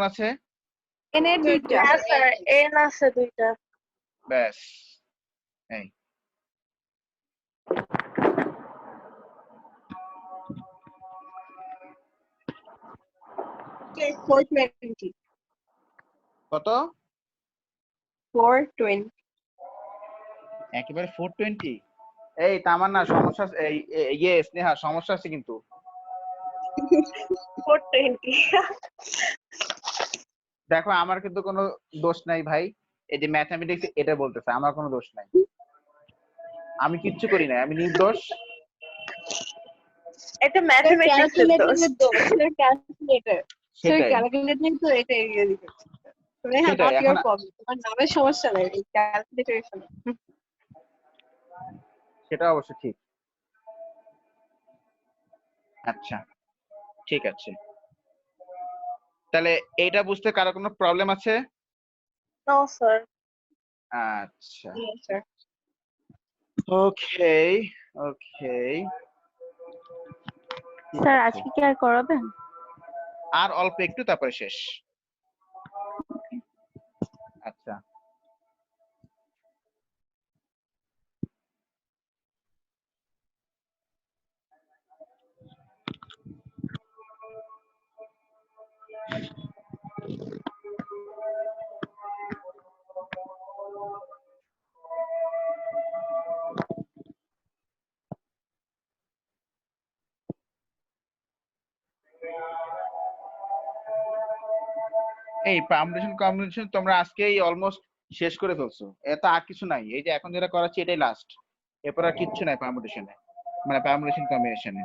আছে? n এর দুইটা। হ্যাঁ স্যার n আছে দুইটা। ব্যাস এই Okay, 420 কত 420 একেবারে 420 এই তামান্না সমস্যা এই ইয়ে স্নেহা সমস্যা আছে কিন্তু 420 দেখো আমার কিন্তু কোনো দোষ নাই ভাই এই যে ম্যাথমেটিক্স এটা বলতেছে আমার কোনো দোষ নাই আমি কিচ্ছু করি না আমি নির্দোষ এটা ম্যাথমেটিক্স এর দোষ। ক্যালকুলেটর সেটাই ক্যালকুলেটর তো এটা এগিয়ে দিবে হ্যাঁ সেটাই, নট এখন ইওর প্রবলেম তোমার নামের সমস্যা নাই এই ক্যালকুলেটরের সমস্যা সেটা অবশ্য ঠিক আচ্ছা ঠিক আছে তাহলে এটা বুঝতে কারো কোনো প্রবলেম আছে নো স্যার। আচ্ছা স্যার ওকে ওকে স্যার আজকে কি আর করাবেন? আর অল্প একটু তারপরে শেষ আচ্ছা এই পারমুটেশন কম্বিনেশন তোমরা আজকেই অলমোস্ট শেষ করে ফেলছো এটা আর কিছু নাই এই যে এখন যেটা করাচ্ছি এটাই লাস্ট এরপর আর কিচ্ছু নাই পারমুটেশনে মানে পারমুটেশন কম্বিনেশনে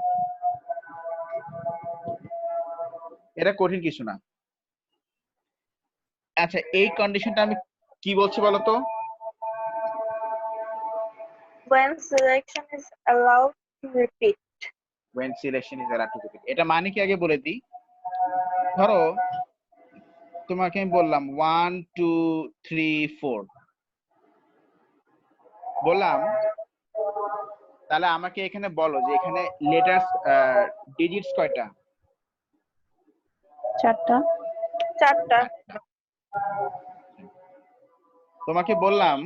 এটা কঠিন কিছু না আচ্ছা এই কন্ডিশনটা আমি কি বলছি বলো তো When selection is allowed to repeat. when selection is allowed to repeat এটা মানে কি আগে বলে দিই ধরো তোমাকে আমি বললাম 1 2 3 4 বললাম তাহলে আমাকে এখানে বলো যে এখানে লেটার্স ডিজিটস কয়টা চারটা। চারটা। তোমাকে বললাম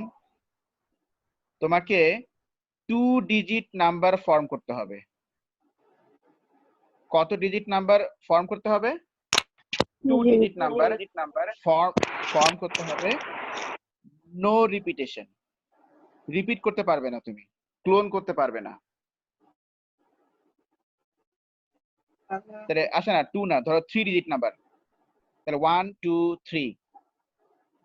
তোমাকে 2 ডিজিট নাম্বার ফর্ম করতে হবে কত ডিজিট নাম্বার ফর্ম করতে হবে 2 ডিজিট নাম্বার ফর্ম করতে হবে নো রিপিটেশন রিপিট করতে পারবে না তুমি ক্লোন করতে পারবে না তাহলে আসে না 2 না ধরো 3 ডিজিট নাম্বার তাহলে 1 2 3